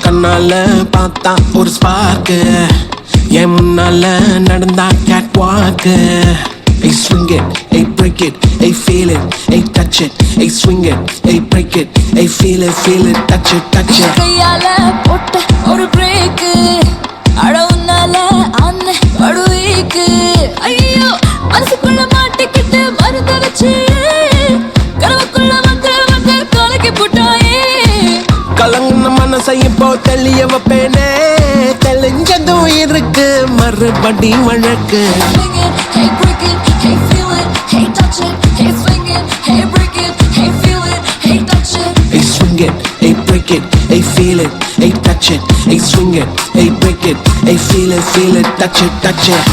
கண்ணால பார்த்தா ஒரு ஸ்பார்க்கு, என் முன்னால நடந்தா கேட் வாக்கு. Hey swing it, hey break it, hey feel it, hey touch it, hey swing it, hey break it, hey feel it, touch it, touch it. கையால போட்ட ஒரு பிரேக், அட உன்னால அன்ன படுவீக்கு. ஐயோ மனசுக்குள்ள மாட்டிக்கிட்டு மருந்த வச்சு கனவுக்குள்ள வந்து வந்து கலக்கி போட்டாயே. கலங்குன மனசை இப்போ தெளிய வைப்பேனே, தெளிஞ்சதும் இருக்கு மறுபடி வழக்கு. Hey break it, hey feel it, hey touch it, hey swing it, hey break it, hey feel it, hey touch it. Hey swing it, hey break it, hey feel it, hey touch it, hey swing it, hey break it, hey feel it, touch it, touch it.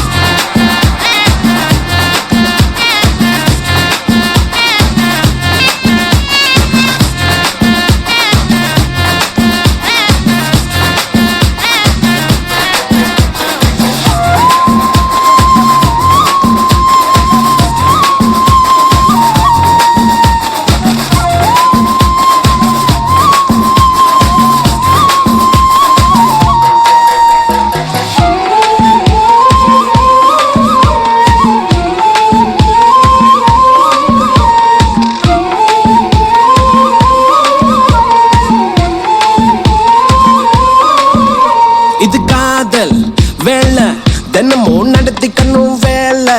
இது காதல் வேலை, தினமும் நடத்திக்கணும் வேலை,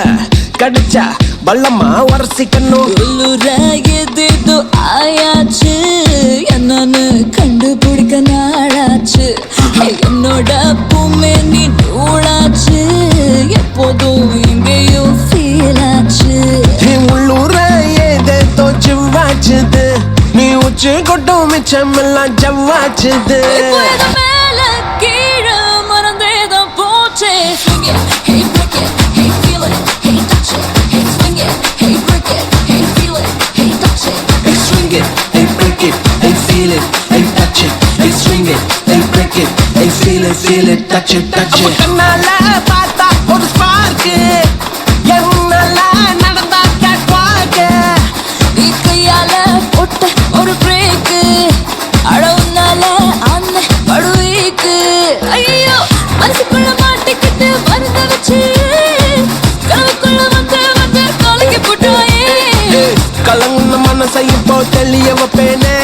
கடிச்சா பள்ளமா உரசிக்கணும். ஏதேதோ ஆயாச்சு, என்னன்னு கண்டுபிடிக்க நாளாச்சு. என்னோட பூமே நீ நூலாச்சு, எப்போதும் எங்கேயோ ஃபீல் ஆச்சு. உள்ளூர ஏதேதோ ஜிவ்வாச்சுது, நீ உச்சி கொட்டும் மிச்சமெல்லாம் ஜவ்வாச்சுது. மேல கீழே மறந்தேதான் போச்சே. Swing it, hey break it, hey feel it, hey touch it, hey swing it, hey break it, hey feel it, hey touch it. Hey swing it, hey break it, hey feel it, hey touch it, hey swing it, hey break it, hey feel it, touch it, touch it. கண்ணால பார்த்தா ஒரு spark, என் முன்னால நடந்தா gate வாக்கு. கையால போட்ட ஒரு break, அட உன்னால அன்ன படுவீக்கு. ஐயோ மனசுக்குள்ள மாட்டிக்கிட்டு மருந்த வச்சு கனவுக்குள்ள வந்து வந்து கலக்கி போட்டாயே. கலங்குன மனசை இப்போ தெளிய வைப்பேனே,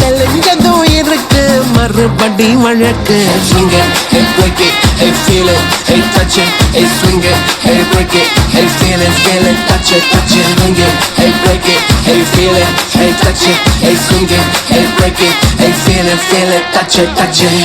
தெளிஞ்சதும் இருக்கு மறுபடி வழக்கு. Swing it, hey break it, hey feel it, hey touch it, hey swing it, hey break it, hey feel it, touch it, touch it. Swing it, hey break it, hey feel it, hey touch it, hey swing it, hey break it, hey feel it, touch it, touch it.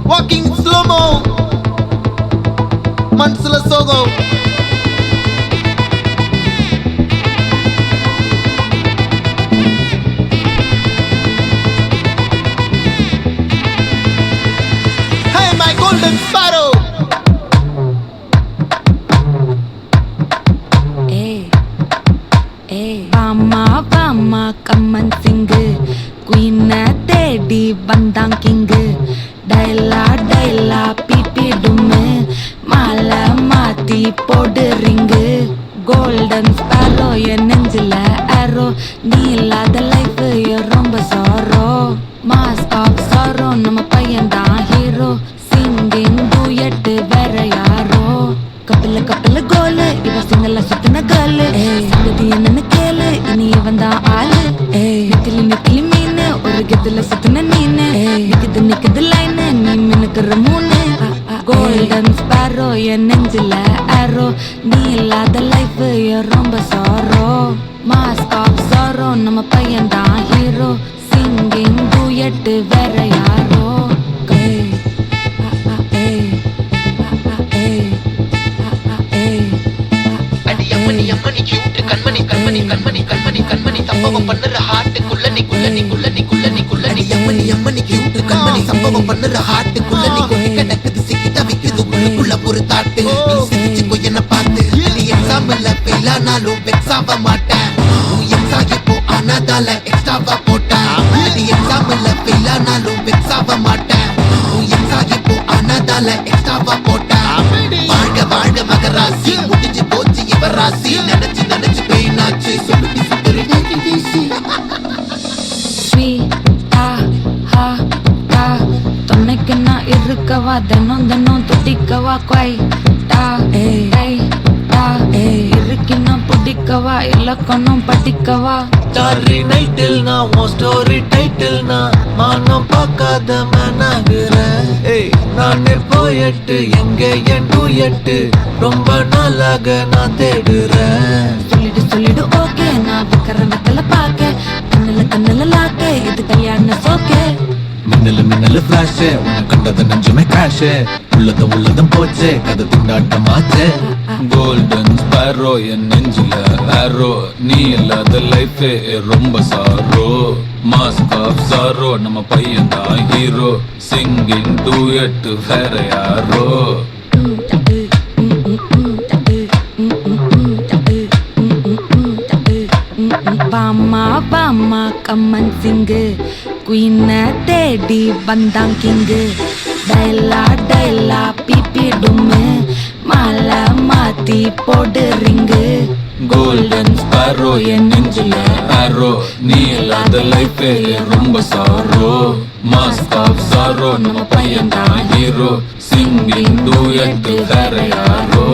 Walking slow-mo, Mansala Sogo. Hey, my golden sparrow. Vama vama kaman sing queen teddy bandang king டைலா டைலா பிபி டும்மு மாலை மாத்தி போடு ring golden Sparrow என் நெஞ்சில aero நீ இல்லாத லைஃப் ரொம்ப சாரோ மாஸ்க் ஆஃப் சாரோ நம்ம பையன் தான் ஹீரோ சிங்கிங் டூயட் வேற யாரோ கப்பல கப்பல கோலு இவ சிங்கல்ல சுத்தின கேர்ளு சங்கதி என்னன்னு கேளு இனி இவன் தான் ஆளு நெத்திலி நெத்திலி மீன் ஒரு கெத்துல சுத்தின நீனு நிக்குது நிக்குது லைனு நீ மினுக்குற மூணு கோல்டன் ஸ்பேரோ என் நெஞ்சில ஏரோ நீ இல்லாத லைஃப் ரொம்ப சாரோ மாஸ்க் ஆஃப் சாரோ நம்ம பையன் தான் ஹீரோ சிங்கிங் டூயட் வேற யாரோ அம்மணி கியூட் கண்மணி கண்மணி கண்மணி கண்மணி கண்மணி சம்பவம் பண்ணுற ஹார்ட்டுக்குள்ள நீ குள்ள நீ குள்ள நீ குள்ள நீ குள்ள நீ அம்மணி கியூட் கண்மணி சம்பவம் பண்ணுற ஹார்ட்டுக்குள்ள நீ கொட்டி கிடக்குது சிக்கி தவிக்குது உள்ளுக்குள்ள ஒரு தாட்டு நீ சிரிச்சுக்கோ என்ன பார்த்து நீ எக்ஸாம்பிள் ஃபெயில் ஆனாலும் வெக்ஸ் ஆக மாட்டேன் உன் எக்ஸாம் இப்போ ஆனாதால எக்ஸ்ட்ராவா போட்டேன் நீ எக்ஸாம்பிள் ஃபெயில் ஆனாலும் வெக்ஸ் ஆக மாட்டேன் உன் எக்ஸாம் இப்போ ஆனாதால எக்ஸ்ட்ராவா போட்டேன் வாழ்க வாழ்க மகராசி முடிஞ்சு போச்சு இவராசி நினைச்சு நினைச்சு பெயினாச்சு சொல்லுடி சுத்தரி துணைக்கு நான் இருக்கவா தினம் தினம் துடிக்கவா கொய் இருக்கினா பிடிக்கவா இலக்கணம் படிக்கவா ஸ்டாரி நைட்டில் நான் உன் ஸ்டோரி டைட்டில் நான் மானம் பார்க்காத மனாகிறேன் நான் போயட்டு எங்க என் டூயட்டு ரொம்ப நாளாக நான் தேடுறேன் சொல்லிடு ஓகே நான் விக்கிற வெத்தல பாக்க கண்ணுல லாக்க இது கல்யாண சோக்கே மின்னலு மின்னலு ஃபிளாஷ் உன்னை கண்டது நெஞ்சுமே கிராஷ் உள்ளதும் போச்சே கதை திண்டாட்டமாச்சே கோல்டன் ஸ்பேரோ என் நெஞ்சில ஆரோ நீ இல்லாத லைஃப் ரொம்ப சாரோ மாஸ்க் ஆஃப் சாரோ நம்ம பையன் தான் ஹீரோ சிங்கிங் டூயட் வேற யாரோ வாமா வாமா கம்மன் சிங்கு குயின தேடி வந்தான் கிங்கு டைலா டைலா பிபி டும்மு மாலை மாத்தி போடு ரிங்கு கோல்டன் ஸ்பாரோ என் நெஞ்சில ஆரோ நீ இல்லாத லைஃபே ரொம்ப சாரோ மாஸ்க் ஆஃப் சாரோ நம்ம பையன் தான் ஹீரோ சிங்கிங் டூயட் வேற யாரோ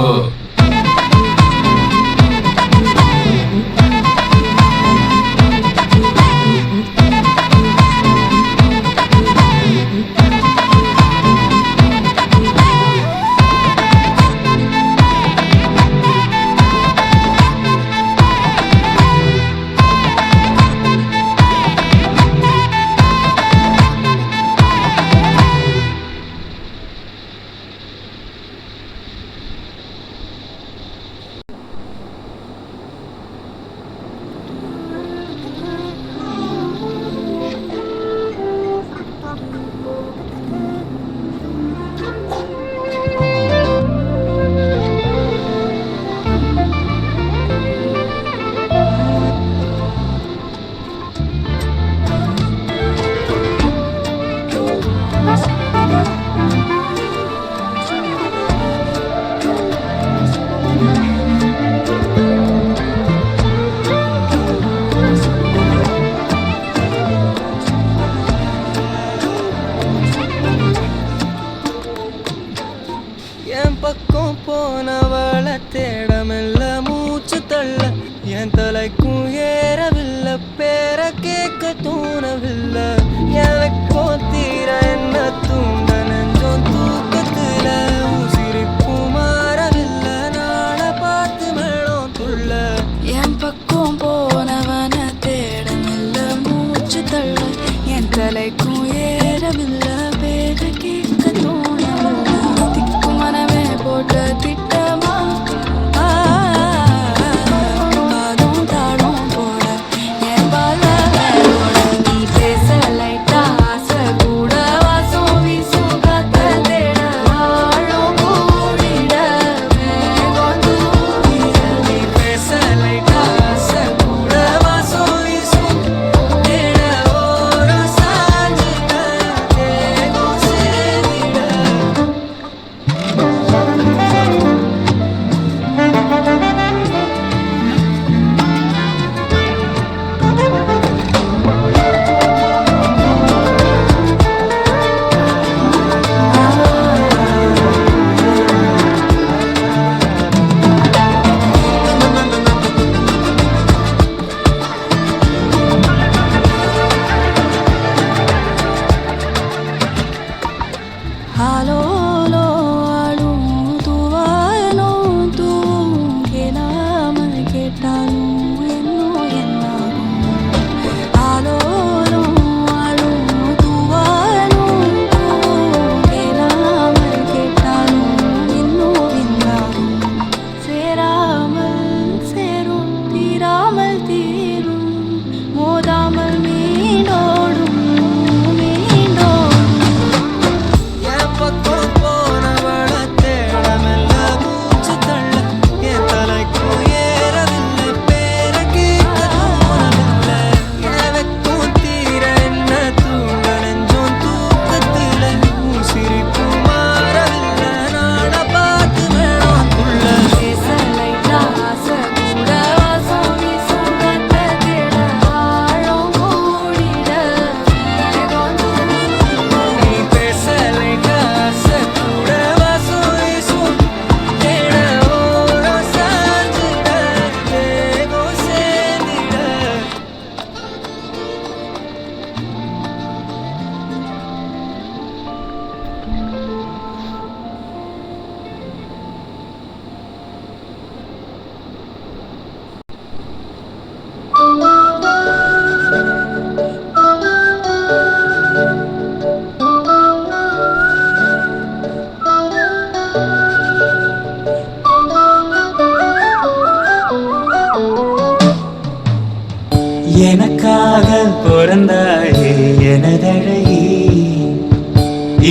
என் பக்கம் போனவள தேடமெல்ல மூச்சு தள்ள என் தலைக்கும் ஏறவில்லை பேர கேட்க தோணவில்லை எனக்கோ தீர என்ன தூண்ட நெஞ்சோம் தூக்கத்துல உசிரிப்பு மாறவில்லை நாள பார்த்து மேளம் துள்ள என் பக்கம் போனவன தேடமில்ல மூச்சு தள்ள என் தலைக்கும் ஏறவில்லை பேர கேட்க தோணவில்லை திக்கு மனமே போட்ட திட்டமா பாடும் தாடும் போட என் பாலோட நீ பேச லைட்டா ஆசை கூட வாசம் வீசும் காத்த தேட ஆழம் கூடிட மேகம் தூவிட நீ பேச லைட்டா ஆசை கூட வாசம் வீசும் தேட ஓரம் சாஞ்சிட தேகம் சேரிட ஆலோலோ ஆடும் தூவாயனும் தூவும் கேளாமல் கேட்டாலும் என்னோ என்னாகும் ஆலோலோ ஆடும் தூவாயனும் தூவும் கேளாமல் கேட்டாலும் என்னோ என்னாகும் சேராமல் சேரும் தீராமல் தீரும் மோதாமல் மீண்டோடும் மீண்டோடும் என் பக்கம் போனவள தேடமெல்ல மூச்சு தள்ள என் தலைக்கும் ஏறவில்லை பேர கேட்க தோணவில்லை எனக்கும் தீர என்ன தூண்ட நெஞ்சோம் தூக்கத்துல உசிரிப்பு மாறவில்லை நாட பார்த்து மேளம் துள்ள பேச லைட்டா ஆசை கூட வாசம் வீசும் காத்த தேட ஆழம் கூடிட மேகம் தூவிட நீ பேச லைட்டா ஆசை கூட வாசம் வீசும் தேட ஓரம் சாஞ்சிட தேகம் சேர்ந்திட எனக்காக பிறந்தாயே எனதழகி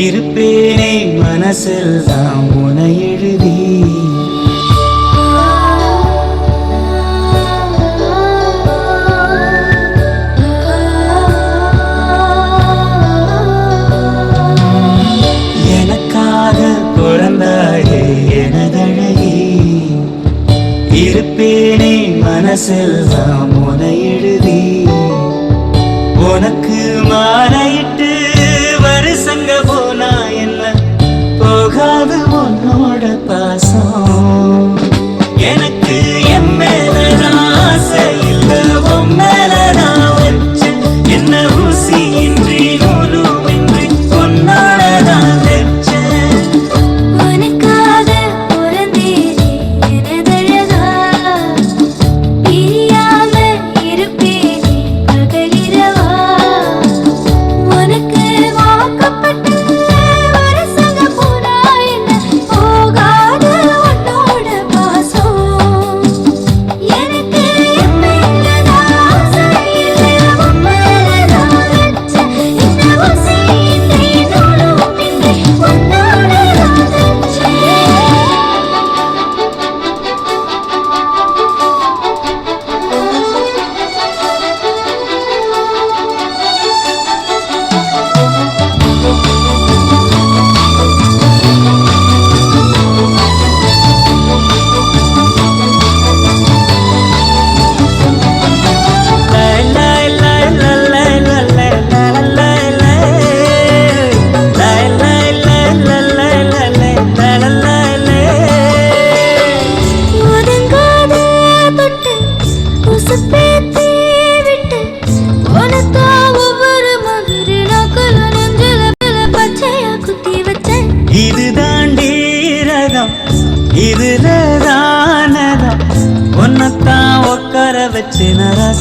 இருப்பேனே மனசில் தான் உனை எழுதி எனக்காக பிறந்தாயே எனதழகி இருப்பேனே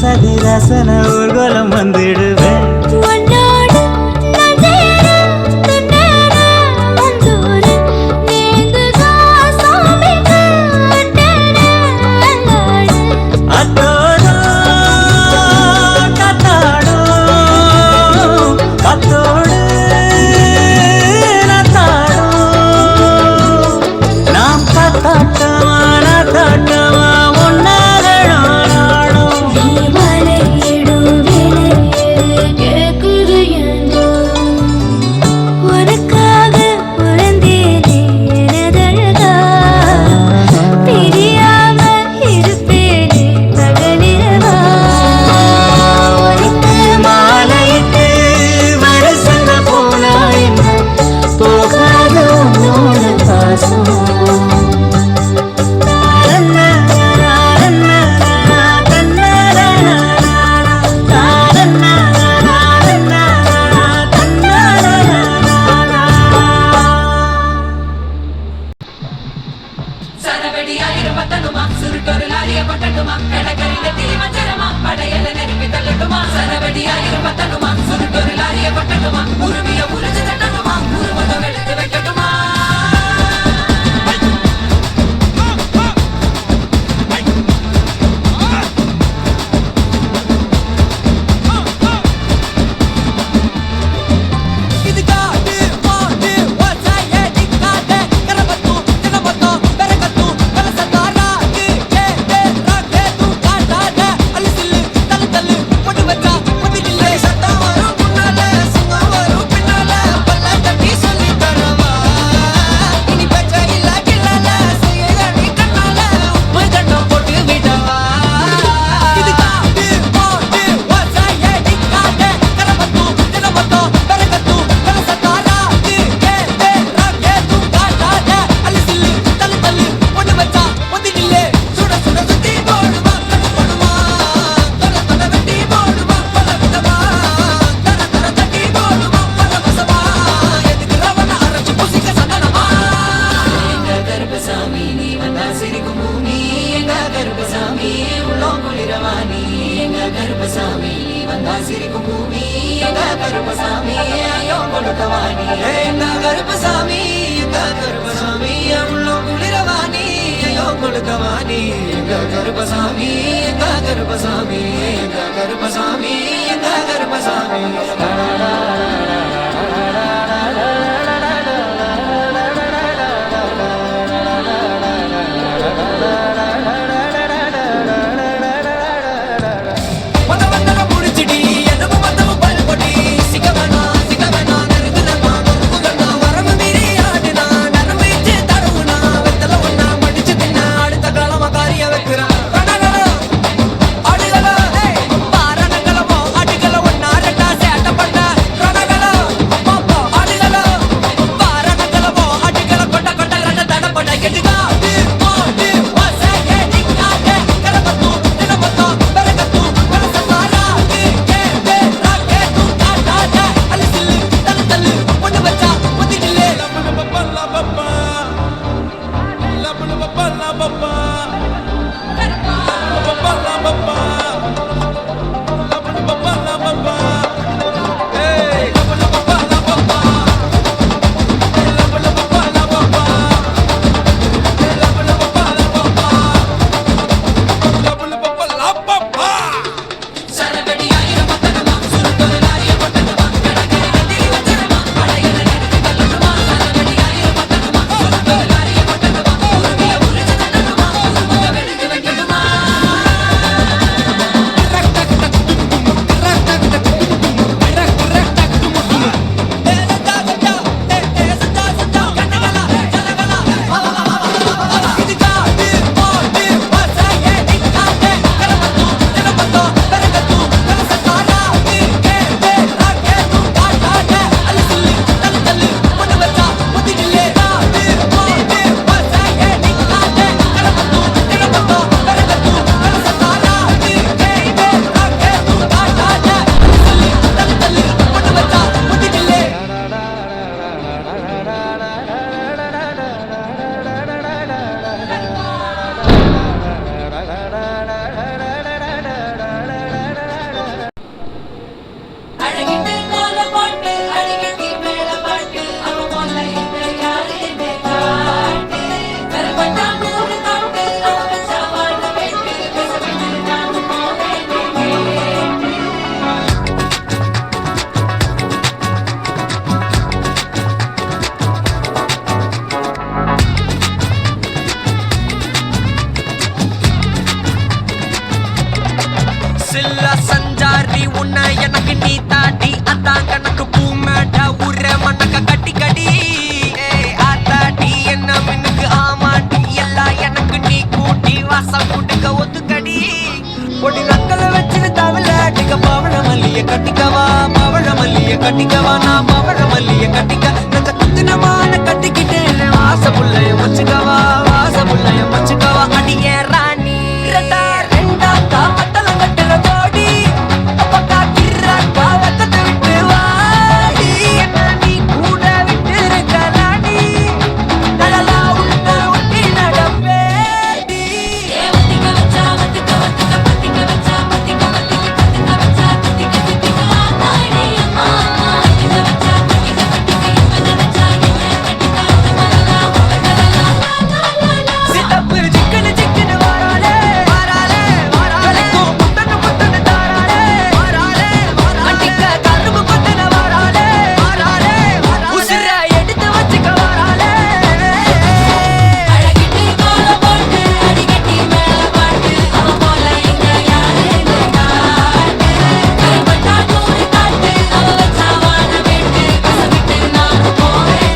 ராசாதி ராசன ஊர்கோலம் வந்துடுவேன் உன்னோடு நான் சேர துண்டாட வந்தோரு நேங்குதா சாமிக்கு அட்டட அல்லாடு அத்தோடும் கத்தாடும் அத்தோடு நத்தாடும் நாம் கத்தாட்டமா நத்தாட்டமா ஒன்னாகணும் நாடும் நீ மலையிடு விலையிடு கேக்குது என்றோ உனக்காக பிறந்தேனே எனதழகா பிரியாம இருப்பேனே பகலிரவா உனக்கு மாலையிட்டு வருஷங்க போனா என்ன போகாத உன்னோட பாசம் சரவெடியா இருபத்தனுமா சுருட்டொரு லாரிய பட்டட்டுமா கடற்கரையில திரிமஞ்சரமா படையல நெருப்பி தள்ளட்டுமா சரவெடியா இருபத்தனுமா சுருட்டொரு லாரிய பட்டட்டுமா உருவிய உருஜ தட்டணுமா உருவதம் எடுத்து வைக்கட்டுமா மல்லிய கட்டிக்கவா பவழ மல்லிய கட்டிக்கவா நான் பவழ மல்லிய கட்டிக்க நெஞ்ச குத்தினமான கட்டிக்கிட்டு வாச புள்ளைய வச்சுக்கவா வாச புள்ளைய வச்சுக்கவா அடியே ராணி ரெண்டா காமத்தல கட்டுற ஜோடி பக்கா கிர்ராக்கா வெத்தத்தை விட்டு வாடி என்ன நீ கூட விட்டு இருக்கலாடி நலலா உள்ள ஒட்டி நடப்பேடி வத்திக்க வச்சா வத்திக்க வத்திக்க பத்திக்க வச்சா பத்திக்க வத்திக்க பத்திக்க வச்சா பத்திக்க பத்திக்க ஆத்தாடி அம்மா வத்திக்க வச்சா பத்திக்க பத்திக்க என்ன நினைச்சா என்ன கட்டிக்க மலலா மலலா சித்தப்பு சிக்கன சிக்கன வாராலே வாராலே வாராலே முத்தன முத்தன தாராலே வாராலே வாராலே அடிக்க கரும்பு கொத்தன வாராலே வாராலே வாராலே உசிர எடுத்து வச்சுக்க வாராலே அழகிட்டு கோல போட்டு அடிக்கட்டி மேல பாட்டு அவ போல இங்க யாரு காட்டு கருப்பட்டா தூரி காட்டு அவ வச்சா வாழ வேட்டு கசவிட்டு நான் போவேன்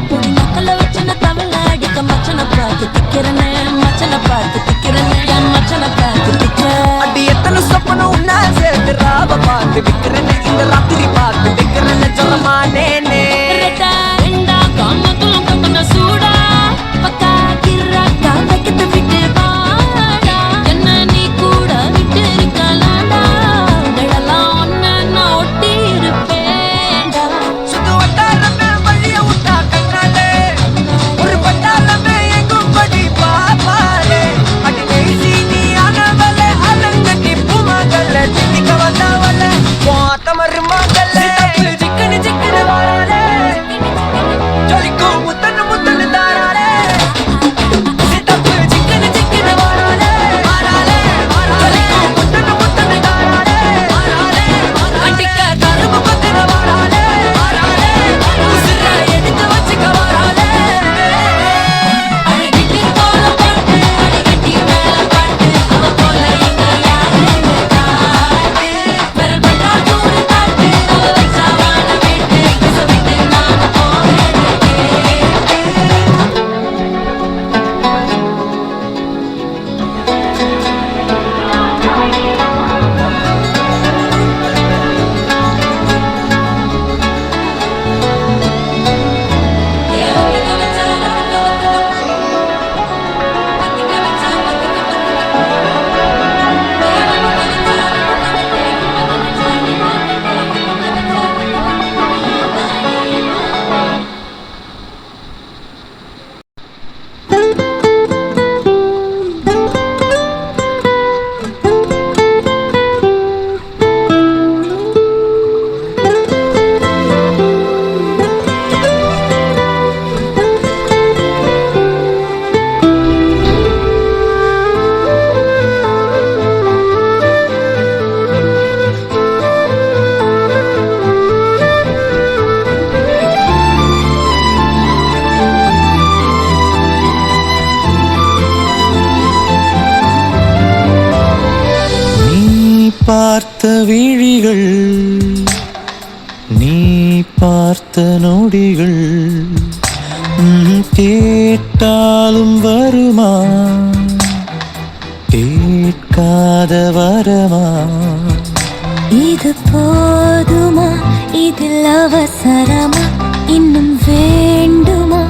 குடி மக்கள வச்சன தவள அடிக்க மச்சன பார்த்து திக்கிறனே மச்சன பார்த்து திக்கிறனே என் மச்சன பார்த்து திக்கிற அடி எத்தனை சொப்பனம் உன்னா சேர்த்து ராவ பார்த்து விக்கிறேன்னு இந்த ராத்திரி பார்த்து விக்கிறேன்னு சொல்லமானேனே ரெட்டா ரெண்டா காமத்துலம் கட்டன சூடா பக்கா கிர்ராக்கா வைக்கத்து விட்டு வாடா என்ன நீ கூட விட்டு இருக்கலாடா கடலாம் ஒன்ன நான் ஒட்டி இருப்பேன்டா சுத்து வட்டாரமே வழிய விட்டா கண்ணாலே ஒரு பட்டாளமே எங்கும் படி பாப்பாலே அடி பேசி நீ ஆனவளே அலங்கட்டி பூமகள திட்டிக்க வந்தவளே மோத்தமரு மகளே சிக்கனு சிக்கனு வாராலே ஜொலிக்கும் முத்தன்னு முத்தன்னு தாராலே சித்தப்பு சிக்கனு சிக்கனு வாராலே வாராலே வாராலே முத்தன்னு முத்தன்னு தாராலே வாராலே அடிக்க கரும்பு பத்திர வாராலே வாராலே உசிர எடுத்து வச்சுக்க வாராலே அழகிட்டு கோல போட்டு அடிக்கட்டி மேல பாட்டு அவ போல இங்க யாரு காட்டு பெரும்பட்டா தூரி காட்டு அவ வச்சா வாழ வேட்டு கசவிட்டு நான் போவேன் பார்த்த விழிகள் நீ பார்த்த நொடிகள் கேட்டாலும் வருமா கேட்காத வரமா இது போதுமா இதில் அவசரமா இன்னும் வேண்டுமா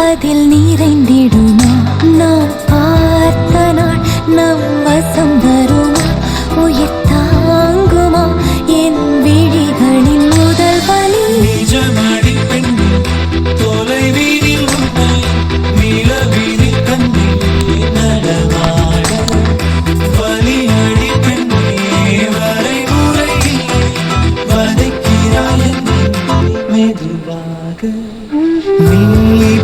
அதில் நிறைந்திடுமா நான் பார்த்த நாள் நம் வசம் வருமா உயிர் தாங்குமா என் விழிகளின் முதல் வலி நிஜமடி பெண்ணே தொலைவீதில் உன்னை நிலவீதில் கண்ணில் நடமாட வலியடி பெண்ணே வரைமுறையில் வதைக்கிறாய் என்னை மெதுவாக நீ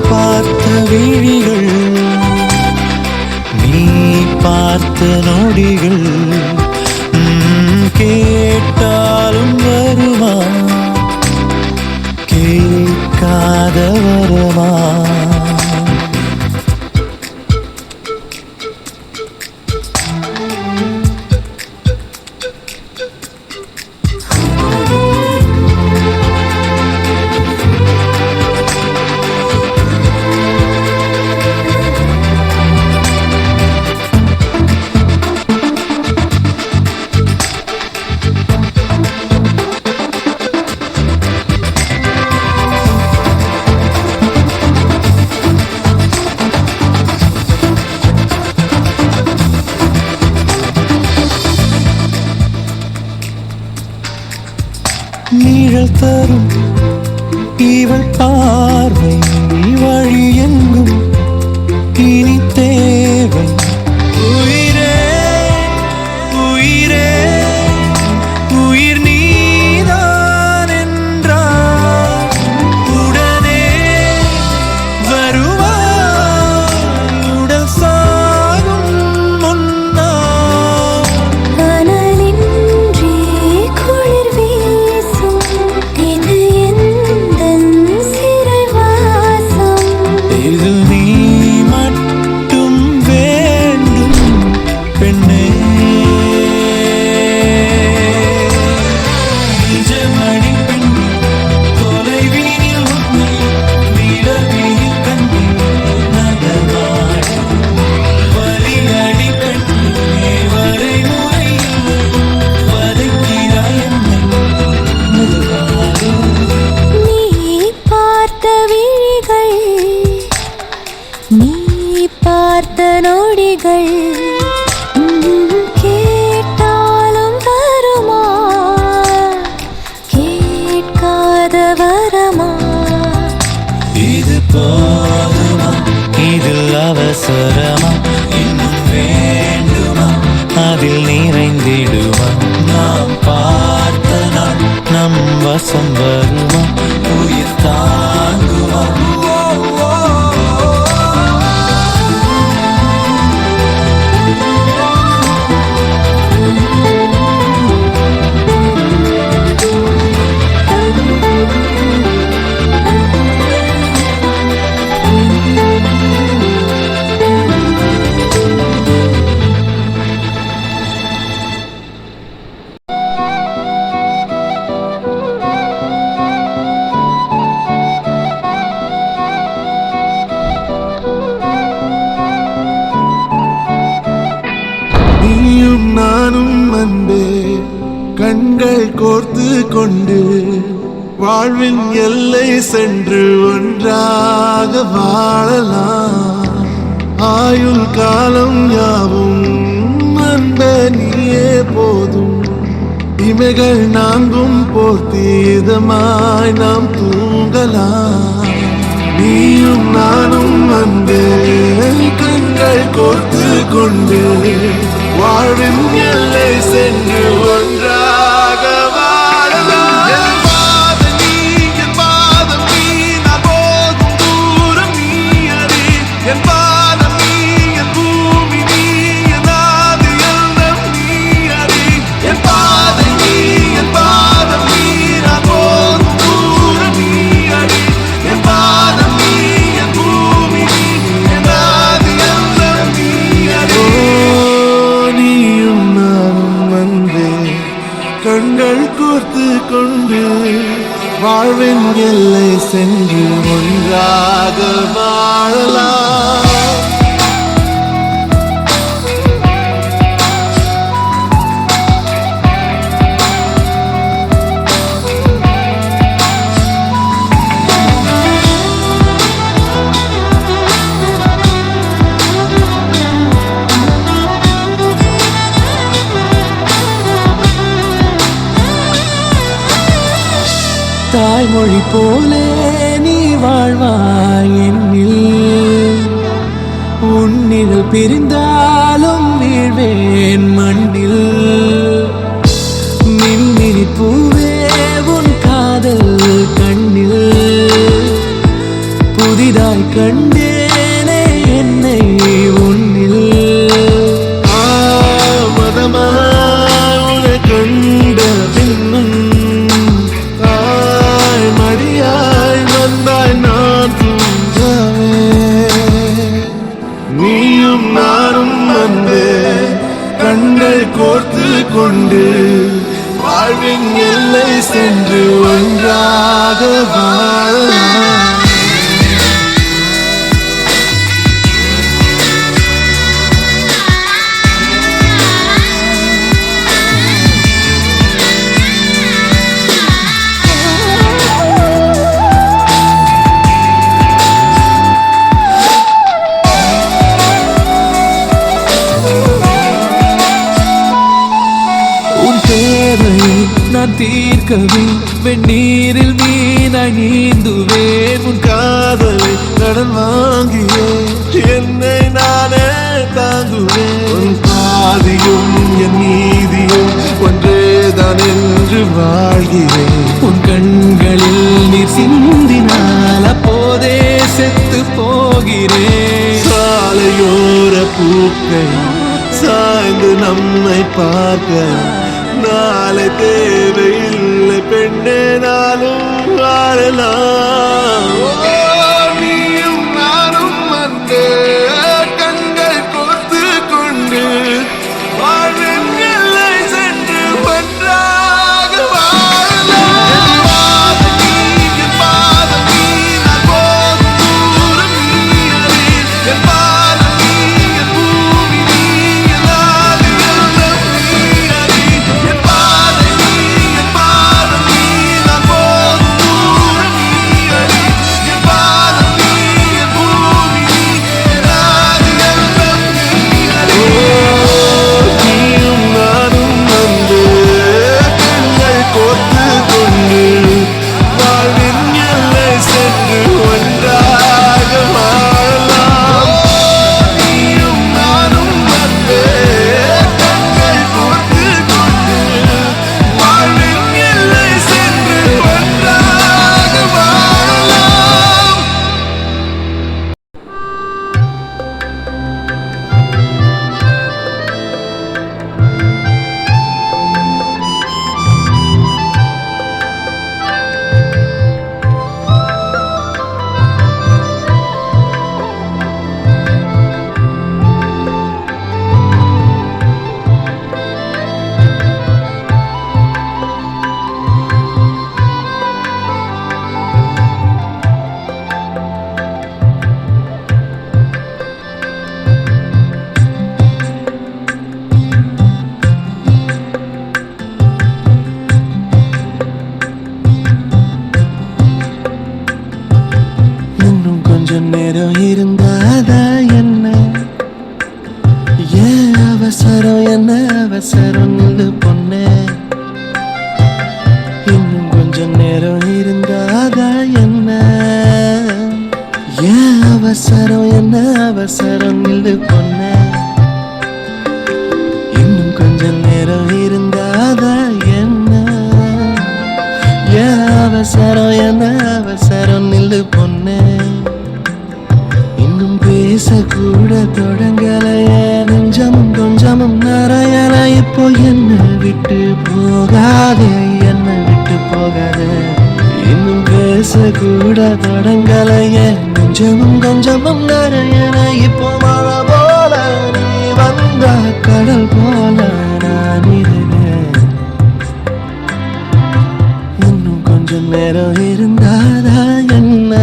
பார்த்த விழிகள் நீ பார்த்த நொடிகள் நிழல் தரும் இவள் பார்வை வழி எங்கும் இனி தேவை. உயிரே உயிரே உயிர் நீதான் என்றால் உடனே வருவாய் உடல் சாகும் முன்னால். அனலின்றி குளிர் வீசும் இது எந்தன் சிறைவாசம். இது நீ மட்டும் வேண்டும் பெண்ணே. நிஜமணி பெண்ணே தொலைவீனில் உன்னை நிலவீனில் கண்ணே நகமாடி வலியடி பெண்ணே வரைமுறையில் வதைக்கிறாய் என்னை மெதுவாக. நீ பார்த்த விழிகள் நீ பார்த்த நொடிகள் கேட்டாலும் வருமா கேட்காத வரமா. இது போதுமா இதில் அவசரமா இன்னும் வேண்டுமா அதில் நிறைந்திடுமா. நாம் பார்த்த நாள் நம் வசம் வருமா உயிர் தாங்குமா. நீயும் நானும் அன்பே கண்கள் கோர்த்து கொண்டு வாழ்வின் எல்லை சென்று ஒன்றாக வாழலாம். ஆயுள் காலம் யாவும் அன்பே நீயே போதும். இமைகள் நான்கும் போர்த்தி இதமாய் நாம் தூங்கலாம். நீயும் நானும் அன்பே கண்கள் கோர்த்து கொண்டு வாழ்வின் எல்லை சென்று ஒன்றாக வாழலாம். என் பாதம் நீ, என் பாதம் நீ, நான் போகும் தூரம் நீ அறி. என் பாதம் நீ, என் பூமி நீ, என் ஆதி எல்லாம் நீ அறி. என் பாதம் நீ, என் பாதம் நீ, நான் போகும் தூரம் நீ அறி. என் பாதம் நீ, என் பூமி நீ, என் ஆதி எல்லாம் நீ அறி. நீயும் நானும் வந்தே கண்கள் கோர்த்து கொண்டு வாழ்வின் எல்லை சென்று ஒன்றாக வாழலாம். தாய்மொழி போலே நீ வாழ்வாய் என்னில். உன்னில் பிரிந்தாலும் வீழ்வேன் மண்ணில். மின்மினி பூவே உன் காதல் கண்ணில் புதிதாய் கண்டேனே என்னை உன்னில். மதமாய் உன்னை கண்ட பின்னும் மடியாய் வந்தாய் நான் தூங்கவே. நீயும் நானும் வந்தே கண்கள் கோர்த்து கொண்டு வாழ்வின் எல்லை சென்று ஒன்றாக வாழலாம். நான் தீர்க்கவே வெந்நீரில் மீனாய் நீந்துவேன் உன் காதலை கடன் வாங்கியே என்னை நானே தாங்குவேன் உன் பாதியும் என் நீதியும் ஒன்றேதான் என்று வாழ்கிறேன் உன் கண்களில் நீர் சிந்தினால் அப்போதே செத்து போகிறேன் சாலையோர பூக்கள் சாய்ந்து நம்மை பார்க்க நாளை தேவையில்லை பெண்ணே நாளும் வாழலாம் நீயும் நானும் வந்து கண்கள் கோர்த்து கொண்டு வாழ்வின் எல்லை சென்று ஒன்றாக வாழலாம் என் பாதம் நீ நான் போகும் தூரம் நீ அறி என் பாதம் நீ என் பூமி நீ என் ஆதி எல்லாம் நீ அறி என் பாதை நீ என் பாதம் நீ நான் போகும் தூரம் நீ அறி என் பாதம் நீ என் பூமி நீ என் ஆதி எல்லாம் நீ அறி நீயும் நானும் வந்து கண்கள் கோர்த்து கொண்டு வாழ்வின் எல்லை சென்று ஒன்றாக வாழலாம் நீயும் நானும் வந்து கண்கள் கோர்த்து கொண்டு வாழ்வின் எல்லை சென்று ஒன்றாக வாழலாம் இன்னும் கொஞ்சம் நேரம் இருந்தாதா என்ன ஏன் அவசரம் என்ன அவசரம் நில்லு பொண்ணே இன்னும் கொஞ்சம் நேரம் இருந்தாதா என்ன ஏன் அவசரம் என்ன அவசரம் நில்லு பொண்ணே இன்னும் கொஞ்சம் நேரம் இருந்தாதா என்ன ஏன் அவசரம் என்ன அவசரம் நில்லு பொண்ணே இன்னும் பேசக்கூட தொடங்கலையே நெஞ்சமும் கொஞ்சமும் நிறையல இப்போ என்ன விட்டு போகாதே என்ன விட்டு போகாதே இன்னும் பேசக்கூட தொடங்கலையே நெஞ்சமும் கொஞ்சமும் நிறையல இப்போ மழை போல நீ வந்த கடல் போல நான் இருந்தேன் இன்னும் கொஞ்சம் நேரம் இருந்தாதா என்ன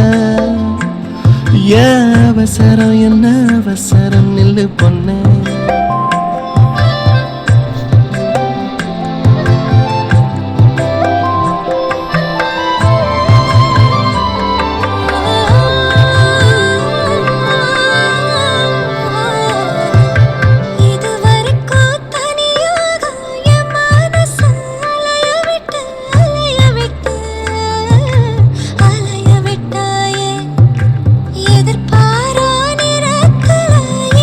ஏன் அவசரம் என்ன அவசரம் நில்லு பொண்ணே இதுவரைக்கும் தனியாக என் மனசு அலைய விட்டாயே எதிர்பாரா நிறக்கல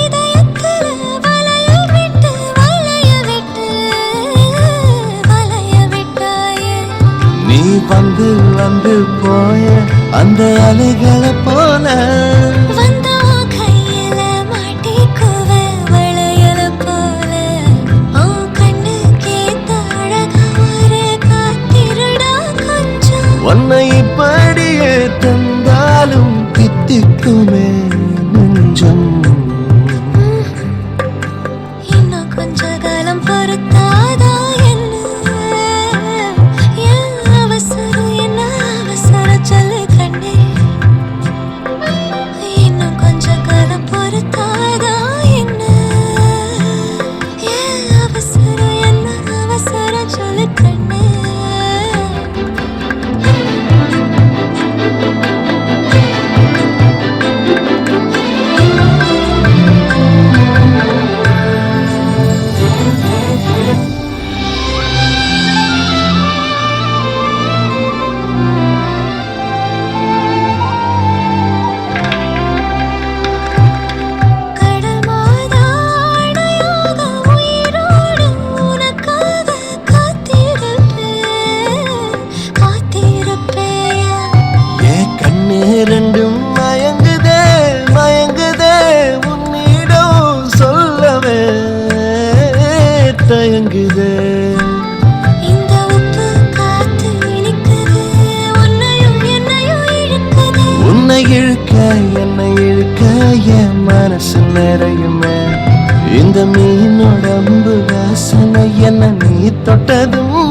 இதயக்கல வளைய விட்டாயே நீ வந்து வந்து போய அந்த அலைகளை போல வந்த கையில மாட்டிக்குவ வளையல போல உன் கண்ணுக்கேத்த அழகா ஒரு காத்திருடா கொஞ்சம் உன்னை இப்படியே தந்தாலும் தித்திக்குமே நெஞ்சம் இன்னும் கொஞ்ச காலம் பொறுத்தாதா என்ன ஏன் அவசரம் என்ன அவசரம் சொல்லு கண்ணே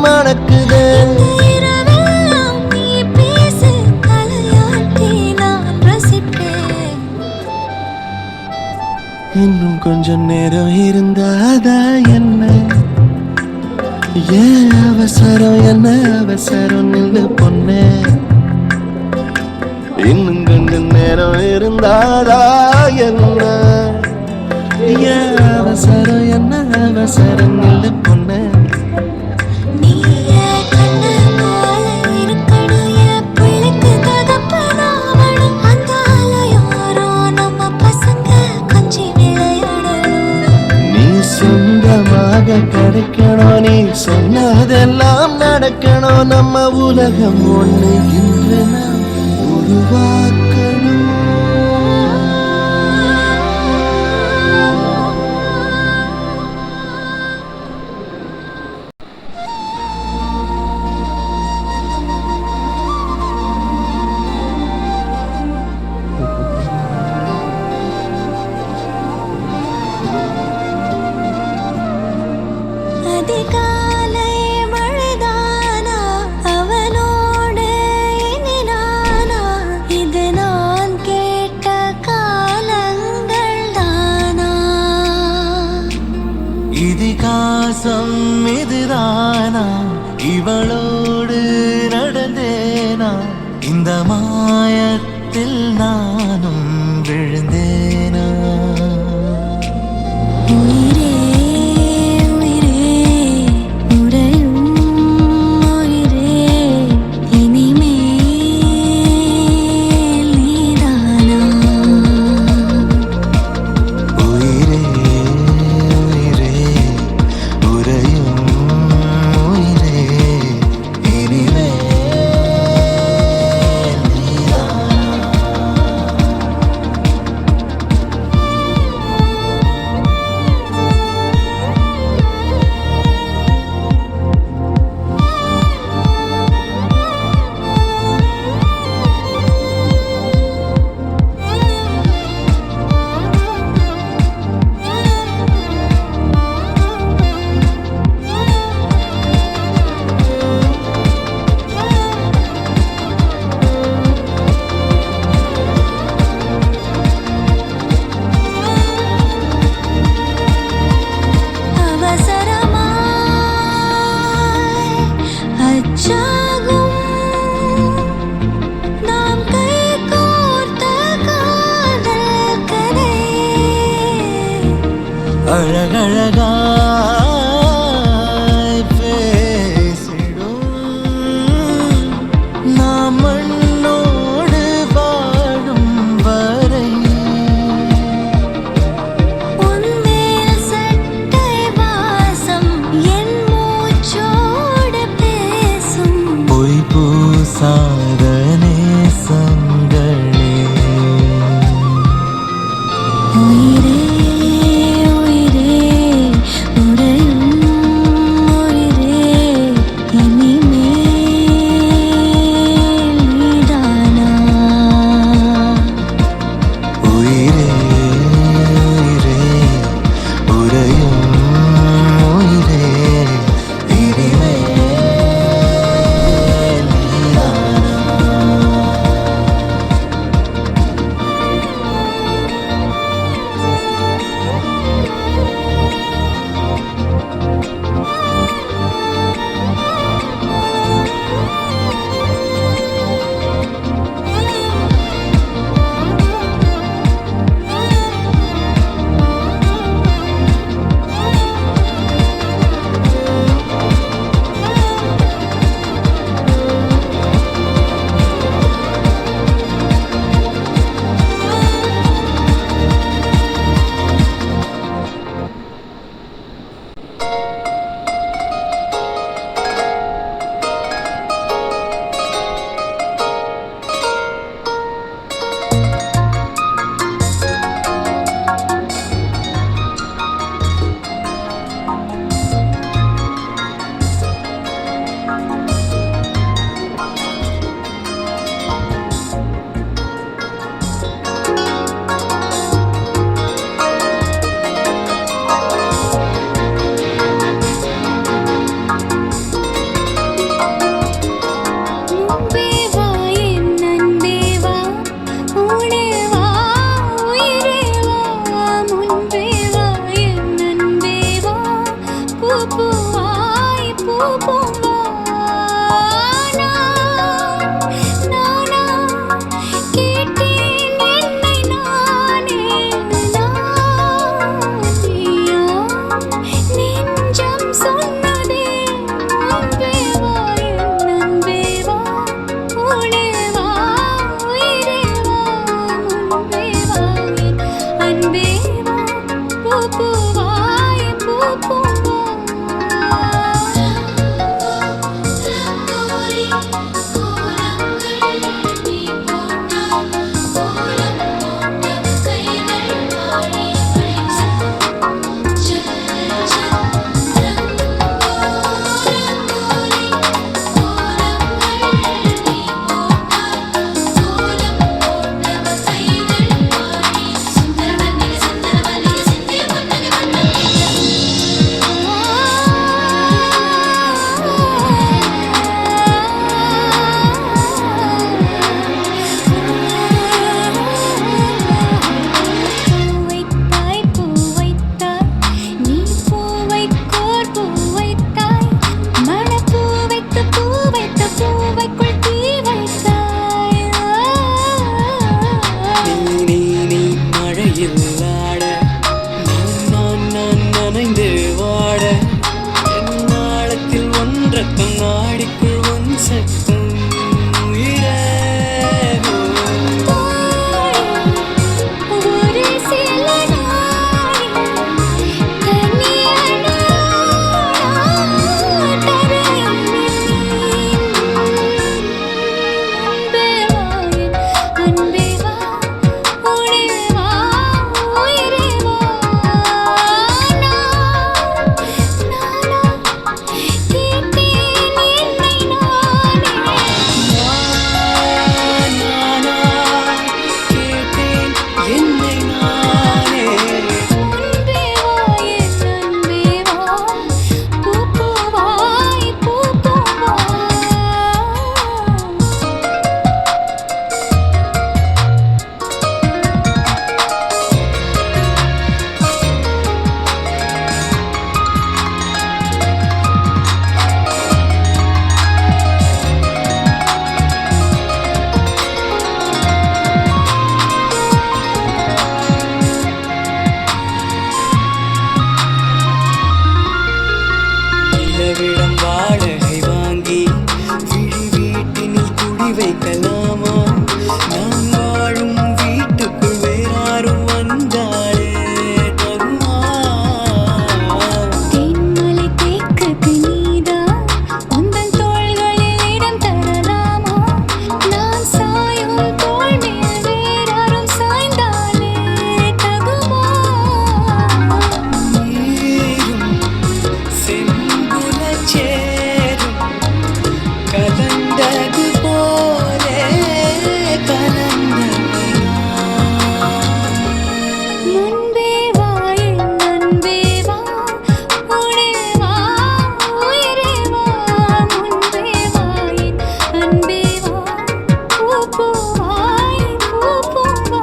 மணக்குதே. இரவெல்லாம் நீ பேசு தலையாட்டி நான் ரசிப்பேன். இன்னும் கொஞ்சம் நேரம் இருந்தாதா என்ன? ஏன் அவசரம் என்ன அவசரம் நில்லு பொண்ணே. இன்னும் கொஞ்சம் நேரம் இருந்தாதா என்ன? ஏன் அவசரம் என்ன அவசரம் நில்லு பொண்ணே. நீயே கண்ணு போல இருக்கணும் என் பிள்ளைக்கு தகப்பனாவணும். அந்த யாரோ நம்ம பசங்க கொஞ்சி விளையாடணும். நீ சொந்தமாக கிடைக்கணும், நீ சொன்னதெல்லாம் நடக்கணும். நம்ம உலகம் ஒண்ணு இன்று நாம் உருவாக்கணும். அதிகாலை மழைதானா அவனோடு இனி நானா? இது நான் கேட்ட காலங்கள் தானா? இதிகாசம் இதுதானா? இவளோடு நடந்தேனா? இந்த மாயத்தில் நானும் விழுந்தேனா? உயிரே உயிரே உறையும் உயிரே இனிமேல் நீதானா? உயிரே உயிரே உறையும் உயிரே இனிமேல் நீதானா? மூடி வைக்கலாமா நான் வாழும் வீட்டுக்குள் வேறாரும் வந்தாலே தருமா தேன்மலை தேக்குக்கு நீதான் உந்தன் தோள்களில் இடம் தரலாமா நான் சாயும் தோள் மேல் வேறாரும் சாய்ந்தாலே தகுமா நீரும் செம்புலச் சேரும் கலந்தது போலே கலந்தவனா முன்பே வா என் அன்பே வா உடே வா உயிரே வா முன்பே வா என் அன்பே வா பூவாய் பூவா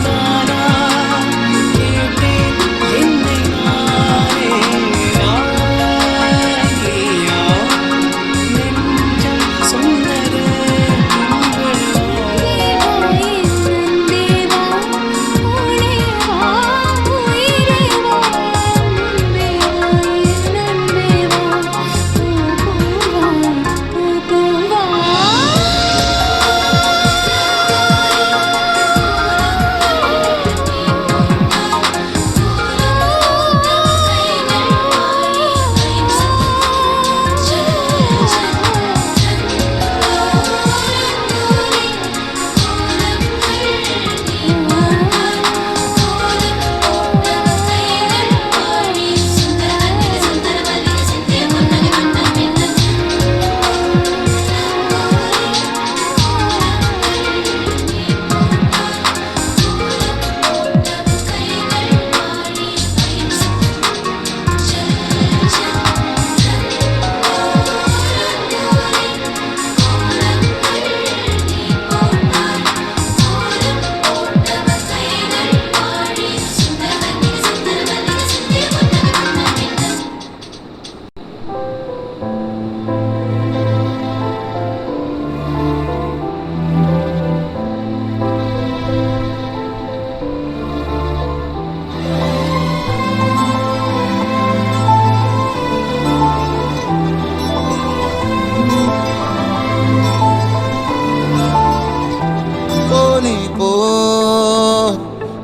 நானா கேட்டேன் என்னை நானே நீயா நெஞ்சம் சொன்னது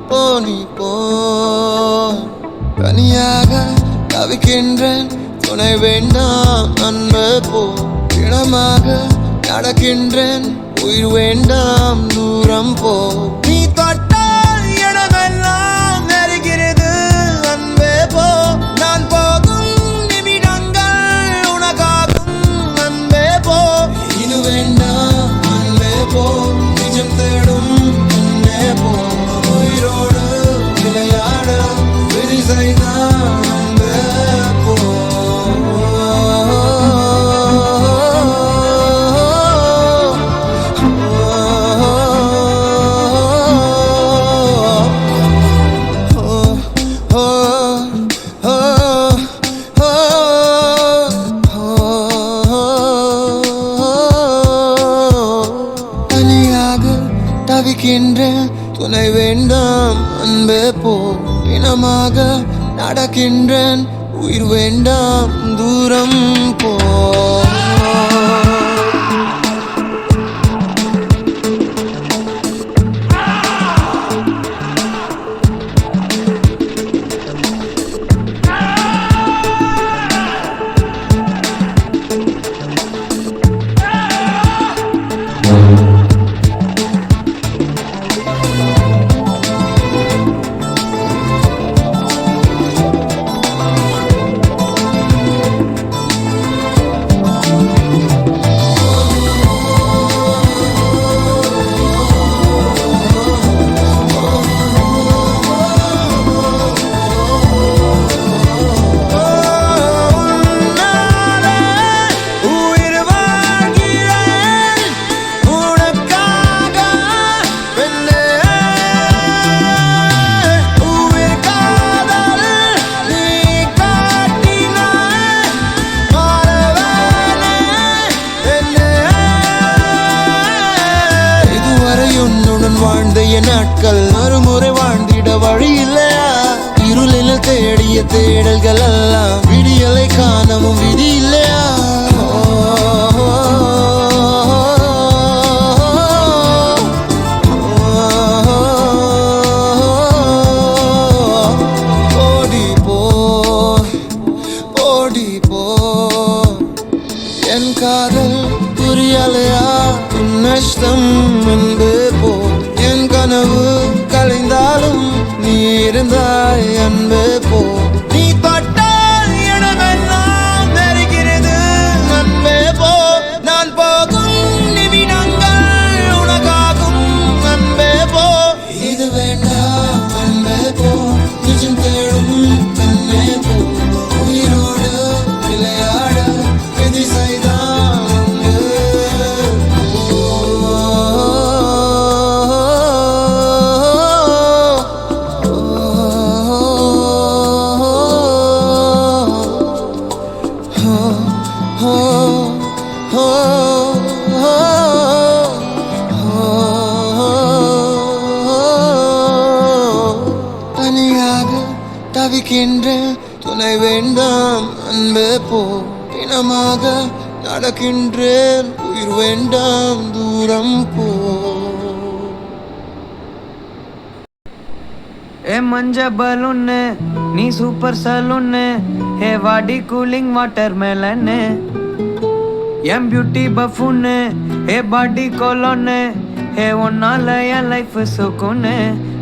போனி போ தனியாக தவிக்கின்றேன் துணை வேண்டாம் அன்பு போ இனமாக நடக்கின்றேன் உயிர் வேண்டாம் தூரம் போ நீ தொட்டால் இடமெல்லாம் நெருகிறது அன்பே போ நான் போகும் நிமிடங்கள் உனக்காகும் அன்பே போ இது வேண்டாம் அன்பே போ நிஜம் தேடும் அன்பே போ உயிரோடு விளையாட விதி செய்தான் அன்பே போ தனியாக தவிக்கின்றேன் துணை வேண்டாம் அன்பே போ இனமாக நடக்கின்றேன் உயிர் வேண்டாம் தூரம் போ வாழ்ந்த என் நாட்கள் மறுமுறை வாழ்ந்திட வழி இல்லையா இருளில் தேடிய தேடல்கள் எல்லாம் விடியலை காணவும் விதி இல்லையா அலையா உன் நஷ்டம் அன்பு போ என் கனவு கலைந்தாலும் நீ இருந்தாய் அன்பு போ நீ தொட்டால் இடமெல்லாம் நெருகிறது அன்பே போ நான் போகும் நிமிடங்கள் உனக்காகும் அன்பே போ இது வேண்டாம் அன்பே போ நிஜம் தேடும் கண்ணே போ உயிரோடு விளையாட விதி செய்தான் அன்பு தனியாக தவிக்கின்றேன் துணை வேண்டாம் அன்பே போ பிணமாக நடக்கின்றேன் உயிர் வேண்டாம் தூரம் போ ஏ மஞ்ச பலூன்னு நீ சூப்பர் சலூன்னு ஹே வாடி கூலிங் வாட்டர் மேலன்னு என் பியூட்டி பஃபுன்னு ஹே பாடி கோலோன்னு ஹே ஒன்னால என் லைஃப் சுக்குன்னு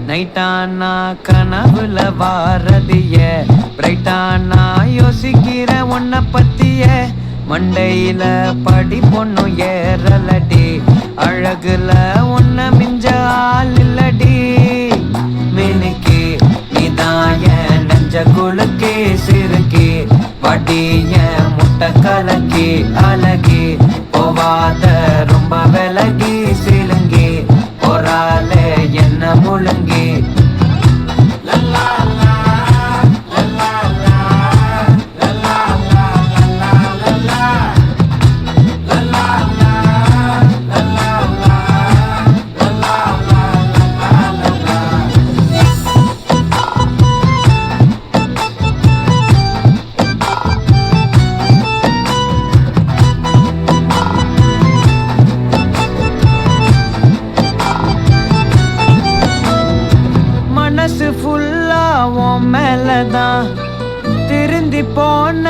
நைட்டானா கனவுல வாரதிய பிரைட்டானா யோசிக்கிற உன்னை பத்திய மண்டையில படி பொண்ணும் ஏறலடி அழகுல உன்னை மிஞ்ச ஆள் இல்லடி மினுக்கி நீதான் என் நெஞ்ச குலுக்கி சிறுக்கி வடிய முட்டை கலக்கி அழகி போவாத ரொம்ப விலகி சிலுங்கி போறாலே என்ன முழுங்கி மனசு ஃபுல்லா உன் மேலதான் திருந்தி போன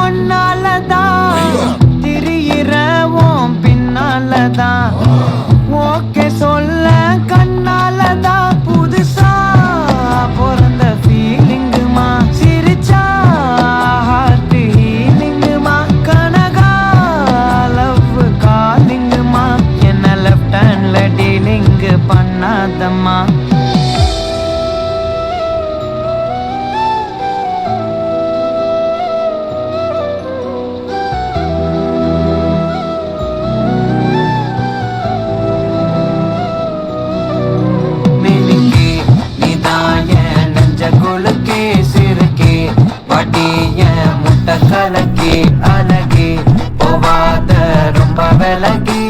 ஒன்னாலதான் திரியிற உன் பின்னாலதான் ஓகே சொல்ல கண்ணாலதான் புதுசா பிறந்த ஃபீலிங்குமா சிரிச்சா ஹார்ட் ஹீலிங்குமா கனகா லவ் காலிங்குமா என்ன லெஃப்ட் ஹேண்ட்ல டீலிங் பண்ணாதம்மா குலுக்கி சிறுக்கி வடிய முட்டை கலக்கி அழகி போவாத ரொம்ப விலகி